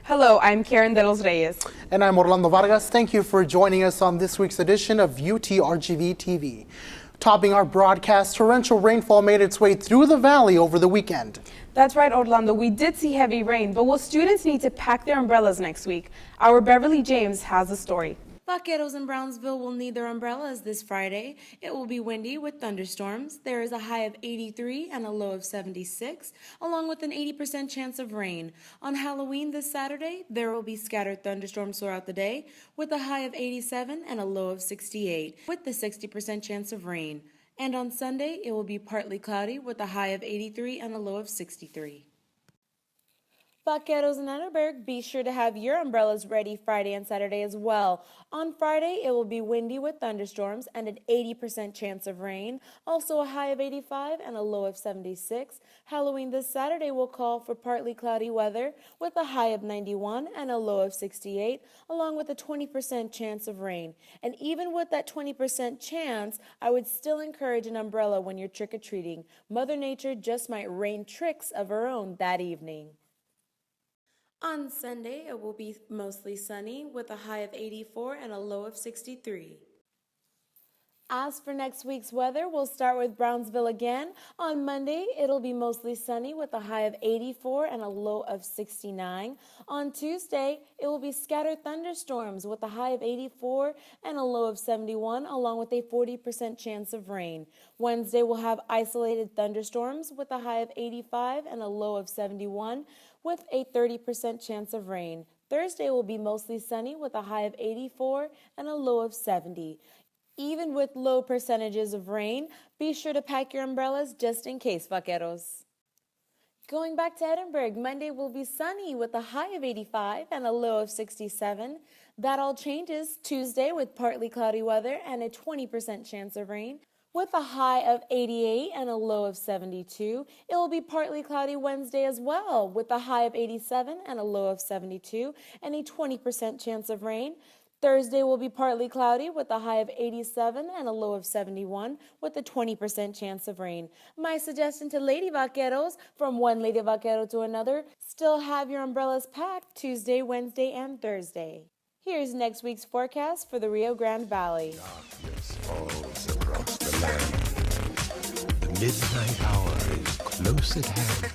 Hello, I'm Karen de los Reyes. And I'm Orlando Vargas. Thank you for joining us on this week's edition of UTRGV TV. Topping our broadcast, torrential rainfall made its way through the valley over the weekend. That's right, Orlando. We did see heavy rain, but will students need to pack their umbrellas next week? Our Beverly James has a story. Vaqueros in Brownsville will need their umbrellas this Friday. It will be windy with thunderstorms. There is a high of 83 and a low of 76, along with an 80% chance of rain. On Halloween this Saturday, there will be scattered thunderstorms throughout the day, with a high of 87 and a low of 68, with the 60% chance of rain. And on Sunday, it will be partly cloudy with a high of 83 and a low of 63. Vaqueros in Edinburgh, be sure to have your umbrellas ready Friday and Saturday as well. On Friday, it will be windy with thunderstorms and an 80% chance of rain, also a high of 85 and a low of 76. Halloween this Saturday will call for partly cloudy weather with a high of 91 and a low of 68, along with a 20% chance of rain. And even with that 20% chance, I would still encourage an umbrella when you're trick-or-treating. Mother Nature just might rain tricks of her own that evening. On Sunday, it will be mostly sunny with a high of 84 and a low of 63. As for next week's weather, we'll start with Brownsville again. On Monday, it'll be mostly sunny with a high of 84 and a low of 69. On Tuesday, it will be scattered thunderstorms with a high of 84 and a low of 71, along with a 40% chance of rain. Wednesday, we'll have isolated thunderstorms with a high of 85 and a low of 71, with a 30% chance of rain. Thursday will be mostly sunny with a high of 84 and a low of 70. Even with low percentages of rain, be sure to pack your umbrellas just in case, vaqueros. Going back to Edinburgh, Monday will be sunny with a high of 85 and a low of 67. That all changes Tuesday with partly cloudy weather and a 20% chance of rain, with a high of 88 and a low of 72. It will be partly cloudy Wednesday as well, with a high of 87 and a low of 72, and a 20% chance of rain. Thursday will be partly cloudy with a high of 87 and a low of 71, with a 20% chance of rain. My suggestion to Lady Vaqueros, from one Lady Vaquero to another, still have your umbrellas packed Tuesday, Wednesday, and Thursday. Here's next week's forecast for the Rio Grande Valley. Darkness falls across the land. The midnight hour is close at hand.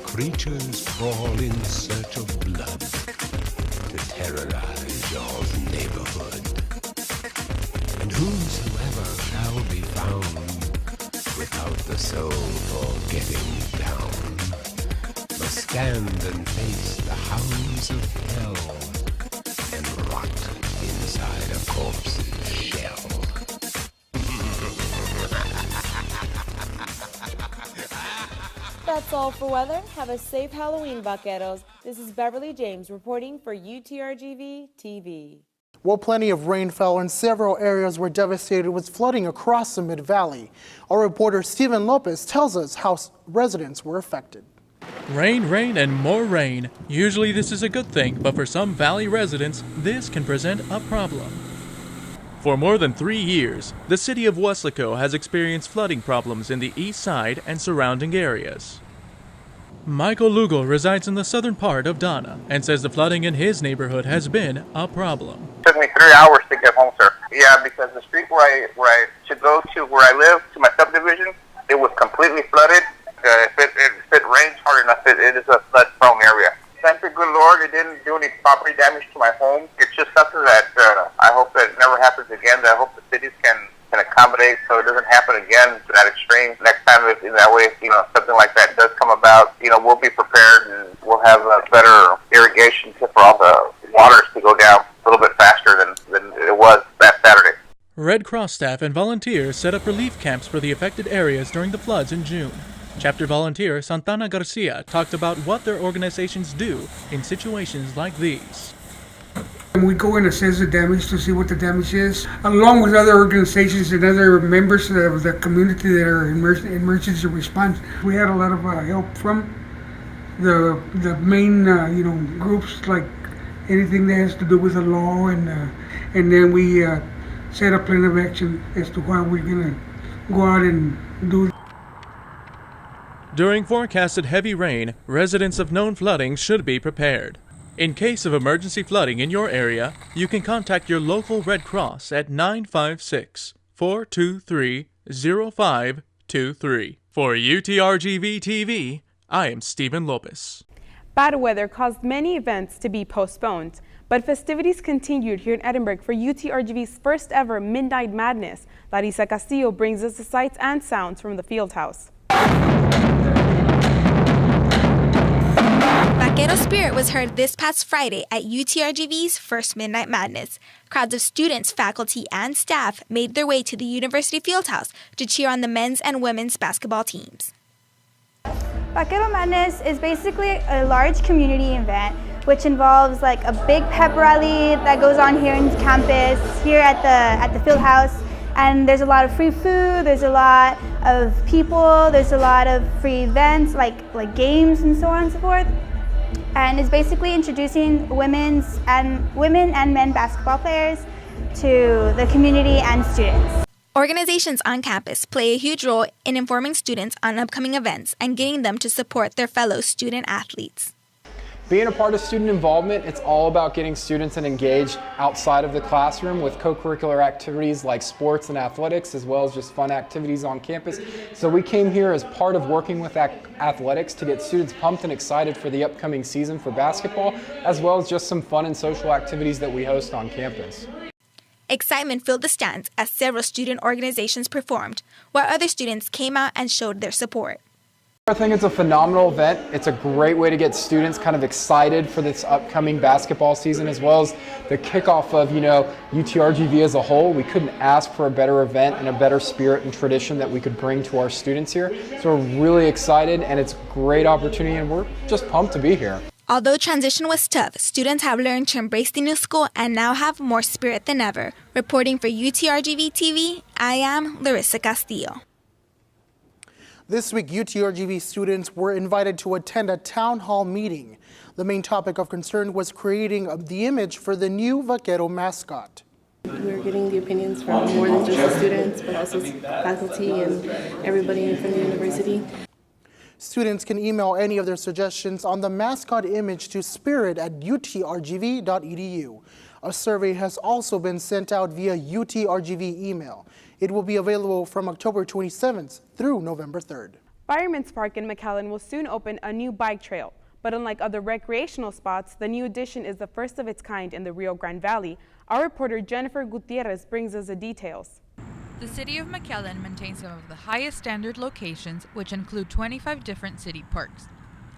Creatures crawl in search of blood to terrorize your neighborhood. And whosoever shall be found without the soul for getting down must stand and face the hounds of hell and rot inside a corpse's shell. That's all for weather. Have a safe Halloween, vaqueros. This is Beverly James reporting for UTRGV TV. Well, plenty of rain fell and several areas were devastated with flooding across the Mid-Valley. Our reporter Stephen Lopez tells us how residents were affected. Rain, rain, and more rain. Usually this is a good thing, but for some valley residents, this can present a problem. For more than 3 years, the city of Weslaco has experienced flooding problems in the east side and surrounding areas. Michael Lugo resides in the southern part of Donna and says the flooding in his neighborhood has been a problem. It took me 3 hours to get home, sir. Yeah, because the street where I should go to where I live, to my subdivision, it was completely flooded. If it rains hard enough, it is a flood-prone area. Thank the good Lord, it didn't do any property damage to my home. It's just something that I hope that it never happens again. That I hope the cities can accommodate so it doesn't happen again to that extreme. Next time, if in that way, something like that does come about, we'll be prepared and we'll have a better irrigation for all the waters to go down a little bit faster than it was that Saturday. Red Cross staff and volunteers set up relief camps for the affected areas during the floods in June. Chapter volunteer Santana Garcia talked about what their organizations do in situations like these. We go and assess the damage to see what the damage is, along with other organizations and other members of the community that are in emergency response. We had a lot of help from the main groups, like anything that has to do with the law, and then we set a plan of action as to how we're gonna go out and do. During forecasted heavy rain, residents of known flooding should be prepared. In case of emergency flooding in your area, you can contact your local Red Cross at 956-423-0523. For UTRGV TV, I am Stephen Lopez. Bad weather caused many events to be postponed, but festivities continued here in Edinburgh for UTRGV's first ever Midnight Madness. Larissa Castillo brings us the sights and sounds from the Fieldhouse. Vaquero spirit was heard this past Friday at UTRGV's first Midnight Madness. Crowds of students, faculty, and staff made their way to the University Fieldhouse to cheer on the men's and women's basketball teams. Vaquero Madness is basically a large community event which involves like a big pep rally that goes on here in campus, here at the Fieldhouse. And there's a lot of free food, there's a lot of people, there's a lot of free events like games and so on and so forth. And it's basically introducing women and men basketball players to the community and students. Organizations on campus play a huge role in informing students on upcoming events and getting them to support their fellow student athletes. Being a part of student involvement, it's all about getting students engaged outside of the classroom with co-curricular activities like sports and athletics, as well as just fun activities on campus. So we came here as part of working with athletics to get students pumped and excited for the upcoming season for basketball, as well as just some fun and social activities that we host on campus. Excitement filled the stands as several student organizations performed, while other students came out and showed their support. I think it's a phenomenal event. It's a great way to get students kind of excited for this upcoming basketball season, as well as the kickoff of, UTRGV as a whole. We couldn't ask for a better event and a better spirit and tradition that we could bring to our students here. So we're really excited, and it's a great opportunity, and we're just pumped to be here. Although transition was tough, students have learned to embrace the new school and now have more spirit than ever. Reporting for UTRGV TV, I am Larissa Castillo. This week, UTRGV students were invited to attend a town hall meeting. The main topic of concern was creating the image for the new Vaquero mascot. We're getting the opinions from more than just the students, but also faculty and everybody from the university. Students can email any of their suggestions on the mascot image to spirit@utrgv.edu. A survey has also been sent out via UTRGV email. It will be available from October 27th through November 3rd. Fireman's Park in McAllen will soon open a new bike trail, but unlike other recreational spots, the new addition is the first of its kind in the Rio Grande Valley. Our reporter Jennifer Gutierrez brings us the details. The city of McAllen maintains some of the highest standard locations, which include 25 different city parks.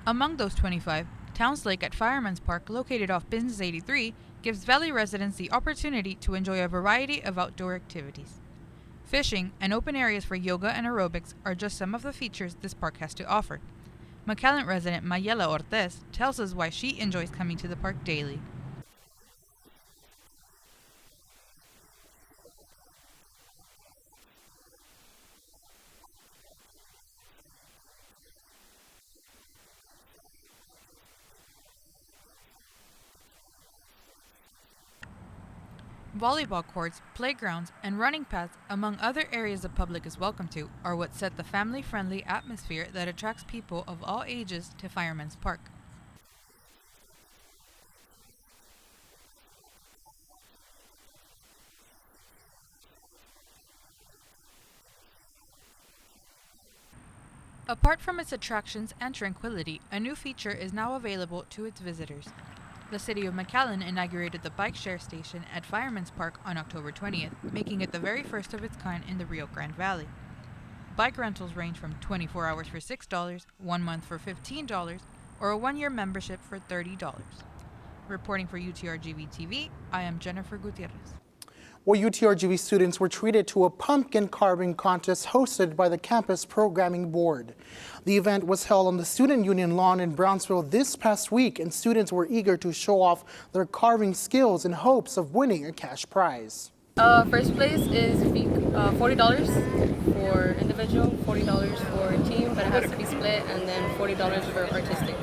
Among those 25, Towns Lake at Fireman's Park, located off Business 83, gives Valley residents the opportunity to enjoy a variety of outdoor activities. Fishing and open areas for yoga and aerobics are just some of the features this park has to offer. McAllen resident Mayela Ortez tells us why she enjoys coming to the park daily. Volleyball courts, playgrounds, and running paths, among other areas the public is welcome to, are what set the family-friendly atmosphere that attracts people of all ages to Fireman's Park. Apart from its attractions and tranquility, a new feature is now available to its visitors. The city of McAllen inaugurated the bike share station at Fireman's Park on October 20th, making it the very first of its kind in the Rio Grande Valley. Bike rentals range from 24 hours for $6, 1 month for $15, or a 1-year membership for $30. Reporting for UTRGV TV, I am Jennifer Gutierrez. Well, UTRGV students were treated to a pumpkin carving contest hosted by the campus programming board. The event was held on the Student Union lawn in Brownsville this past week, and students were eager to show off their carving skills in hopes of winning a cash prize. First place is $40 for individual, $40 for a team, but it has to be split, and then $40 for artistic.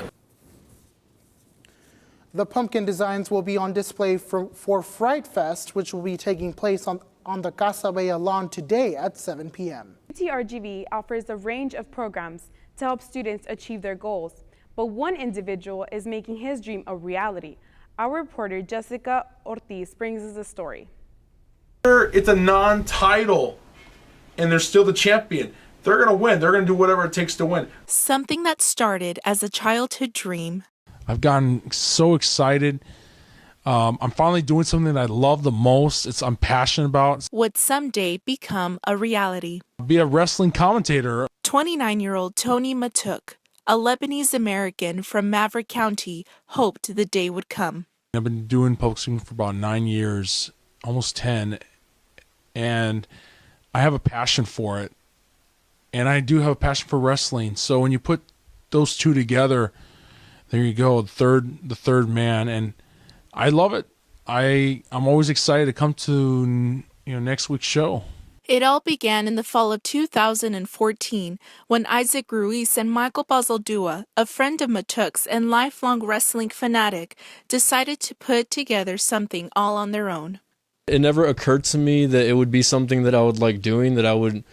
The pumpkin designs will be on display for Fright Fest, which will be taking place on the Casa Bella lawn today at 7 p.m. UTRGV offers a range of programs to help students achieve their goals. but one individual is making his dream a reality. Our reporter Jessica Ortiz brings us the story. It's a non-title, and they're still the champion. They're going to win. They're going to do whatever it takes to win. Something that started as a childhood dream. I've gotten so excited. I'm finally doing something that I love the most. I'm passionate about. Would someday become a reality. Be a wrestling commentator. 29-year-old Tony Matuk, a Lebanese American from Maverick County, hoped the day would come. I've been doing public speaking for about 9 years, almost 10, and I have a passion for it. And I do have a passion for wrestling. So when you put those two together, there you go, the third man, and I love it. I'm always excited to come to next week's show. It all began in the fall of 2014 when Isaac Ruiz and Michael Bazaldua, a friend of Matuk's and lifelong wrestling fanatic, decided to put together something all on their own. It never occurred to me that it would be something that I would like doing, that I would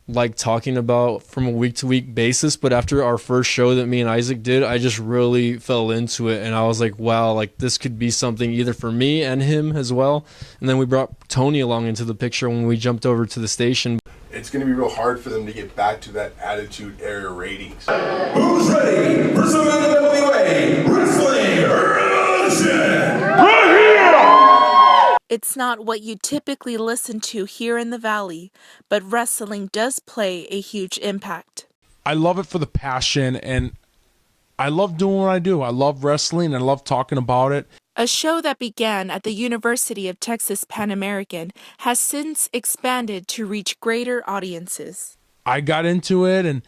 like talking about from a week-to-week basis, but after our first show that me and Isaac did, I just really fell into it, and I was like, wow, like this could be something either for me and him as well. And then we brought Tony along into the picture when we jumped over to the station. It's going to be real hard for them to get back to that Attitude Era ratings. Who's ready for some NWA Wrestling Revolution? Right here! It's not what you typically listen to here in the Valley, but wrestling does play a huge impact. I love it for the passion, and I love doing what I do. I love wrestling, and I love talking about it. A show that began at the University of Texas Pan American has since expanded to reach greater audiences. I got into it, and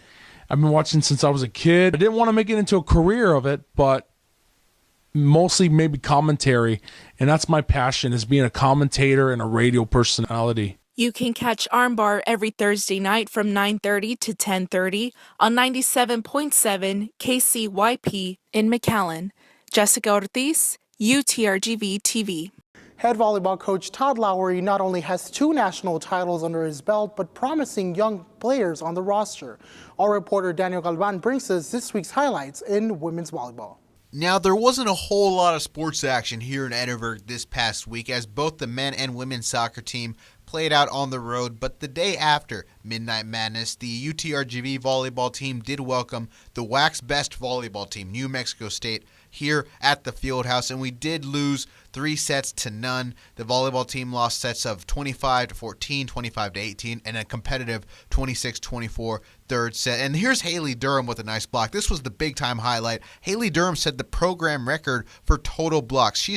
I've been watching since I was a kid. I didn't want to make it into a career of it, but mostly maybe commentary, and that's my passion, is being a commentator and a radio personality. You can catch Armbar every Thursday night from 9:30 to 10:30 on 97.7 KCYP in McAllen. Jessica Ortiz, UTRGV TV. Head volleyball coach Todd Lowery not only has 2 national titles under his belt, but promising young players on the roster. Our reporter Daniel Galvan brings us this week's highlights in women's volleyball. Now, there wasn't a whole lot of sports action here in Edinburgh this past week as both the men and women's soccer team played out on the road, but the day after Midnight Madness, the UTRGV volleyball team did welcome the WAC's best volleyball team, New Mexico State, here at the Fieldhouse, and we did lose 3-0. The volleyball team lost sets of 25-14, 25-18, and a competitive 26-24 third set. And here's Haley Durham with a nice block. This was the big-time highlight. Haley Durham set the program record for total blocks. She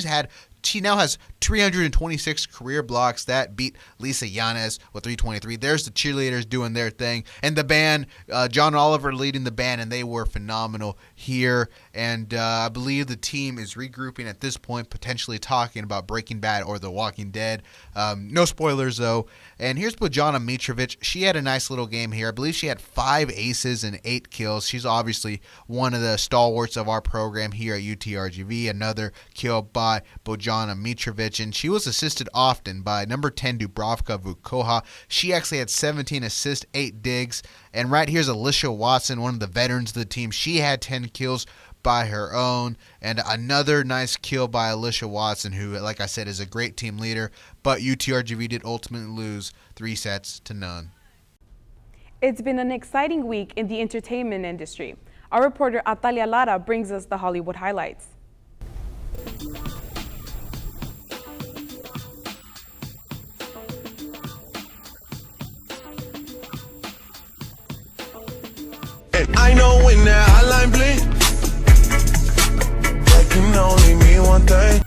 now has 326 career blocks. That beat Lisa Yanez with 323. There's the cheerleaders doing their thing. And the band, John Oliver leading the band, and they were phenomenal here. And I believe the team is regrouping at this point, potentially talking about Breaking Bad or The Walking Dead. No spoilers, though. And here's Bojana Mitrovic. She had a nice little game here. I believe she had 5 aces and 8 kills. She's obviously one of the stalwarts of our program here at UTRGV. Another kill by Bojana Mitrovic, and she was assisted often by number 10 Dubravka Vukoha. She actually had 17 assists, 8 digs. And right here's Alicia Watson, one of the veterans of the team. She had 10 kills by her own, and another nice kill by Alicia Watson, who, like I said, is a great team leader, but UTRGV did ultimately lose 3-0. It's been an exciting week in the entertainment industry. Our reporter Atalia Lara brings us the Hollywood highlights. I know when that hotline blink, that can only mean one thing.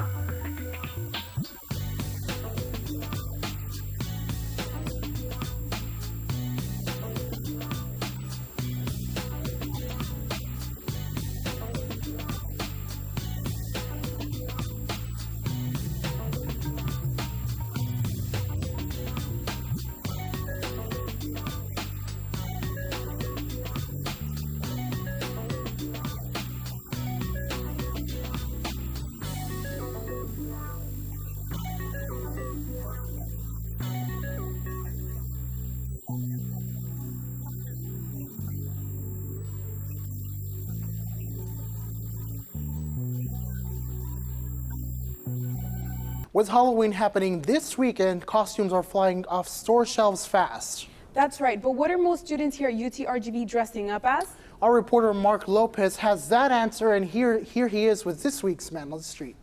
With Halloween happening this weekend, costumes are flying off store shelves fast. That's right, but what are most students here at UTRGV dressing up as? Our reporter Mark Lopez has that answer, and here he is with this week's Man on the Street.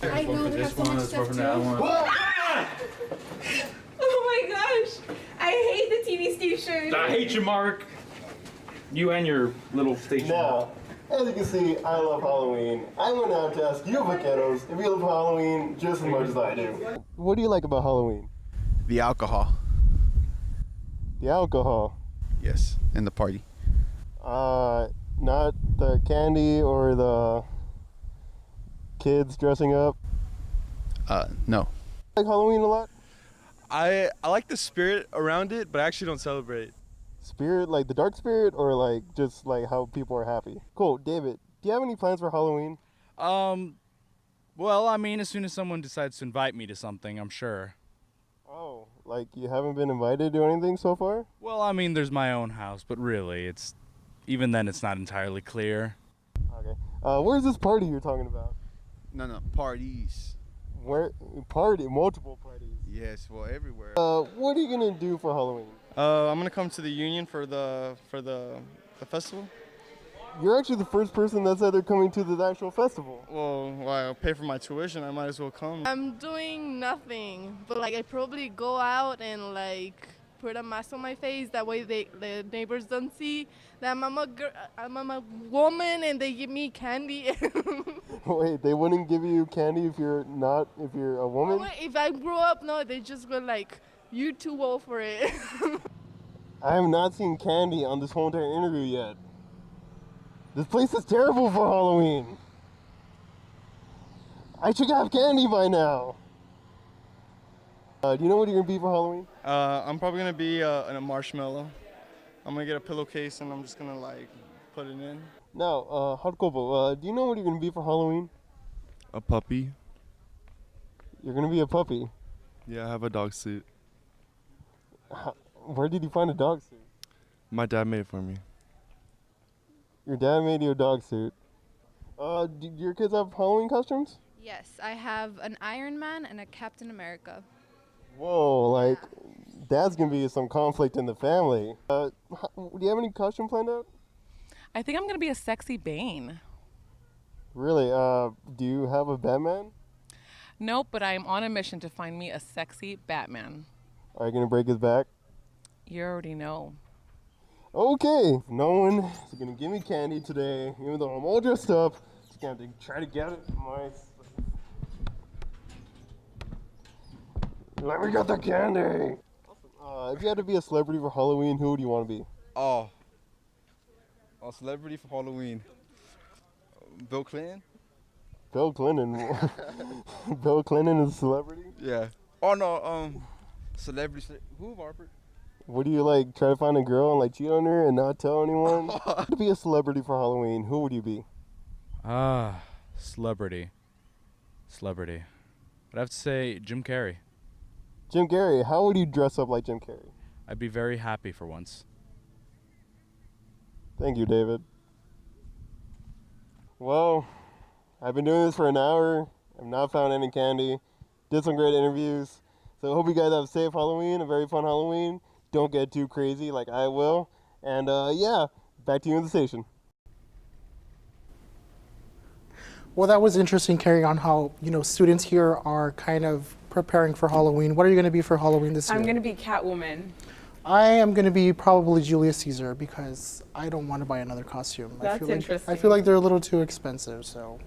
I know we have so much stuff too. Oh my gosh, I hate the TV station. I hate you, Mark. You and your little station. Now, as you can see, I love Halloween. I went out to ask you vaqueros if you love Halloween just as much as I do. What do you like about Halloween? The alcohol. The alcohol? Yes, and the party. Not the candy or the kids dressing up? No. Like Halloween a lot? I like the spirit around it, but I actually don't celebrate. Spirit, like the dark spirit, or like just like how people are happy? Cool. David, do you have any plans for Halloween? Well, I mean, as soon as someone decides to invite me to something, I'm sure. Oh, like you haven't been invited to anything so far? Well, I mean, there's my own house, but really, even then, it's not entirely clear. Okay. Where's this party you're talking about? No, parties. Where? Party? Multiple parties? Yes, well, everywhere. What are you gonna do for Halloween? I'm gonna come to the Union for the festival. You're actually the first person that said they're coming to the actual festival. Well, I'll pay for my tuition. I might as well come. I'm doing nothing, but like I probably go out and like put a mask on my face. That way the neighbors don't see that I'm a woman and they give me candy. Wait, they wouldn't give you candy if you're a woman? Oh, if I grow up, no, they just go like, you're too old for it. I have not seen candy on this whole entire interview yet. This place is terrible for Halloween. I should have candy by now. Do you know what you're gonna be for Halloween? I'm probably gonna be in a marshmallow. I'm gonna get a pillowcase and I'm just gonna like put it in. Now, Harkobo, do you know what you're gonna be for Halloween? A puppy. You're gonna be a puppy? Yeah, I have a dog suit. Where did you find a dog suit? My dad made it for me. Your dad made you a dog suit. Do your kids have Halloween costumes? Yes, I have an Iron Man and a Captain America. Whoa, like, that's gonna be some conflict in the family. Do you have any costume planned out? I think I'm gonna be a sexy Bane. Really? Do you have a Batman? Nope, but I'm on a mission to find me a sexy Batman. Are you gonna break his back? You already know. Okay, no one is gonna give me candy today, even though I'm all dressed up. Just gonna have to try to get it. Let me get the candy. If you had to be a celebrity for Halloween, who would you want to be? Oh, a celebrity for Halloween. Bill Clinton. Bill Clinton. Bill Clinton is a celebrity? Yeah. Oh no, celebrity. Who, Robert? What do you like? Try to find a girl and like cheat on her and not tell anyone? To be a celebrity for Halloween, who would you be? Celebrity. I'd have to say Jim Carrey. Jim Carrey. How would you dress up like Jim Carrey? I'd be very happy for once. Thank you, David. Well, I've been doing this for an hour. I've not found any candy. Did some great interviews. So I hope you guys have a safe Halloween, a very fun Halloween. Don't get too crazy like I will. And yeah, back to you in the station. Well, that was interesting, carrying on how, students here are kind of preparing for Halloween. What are you going to be for Halloween this year? I'm going to be Catwoman. I am going to be probably Julius Caesar because I don't want to buy another costume. That's interesting. I feel like they're a little too expensive. So,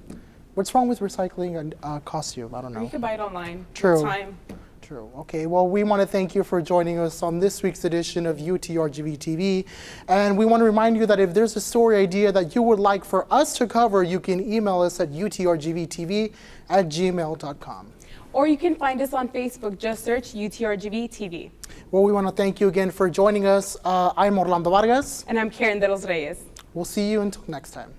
what's wrong with recycling a costume? I don't know. You can buy it online. True. Time. True. Okay, well, we want to thank you for joining us on this week's edition of UTRGV TV. And we want to remind you that if there's a story idea that you would like for us to cover, you can email us at utrgvtv@gmail.com. Or you can find us on Facebook. Just search UTRGV TV. Well, we want to thank you again for joining us. I'm Orlando Vargas. And I'm Karen de los Reyes. We'll see you until next time.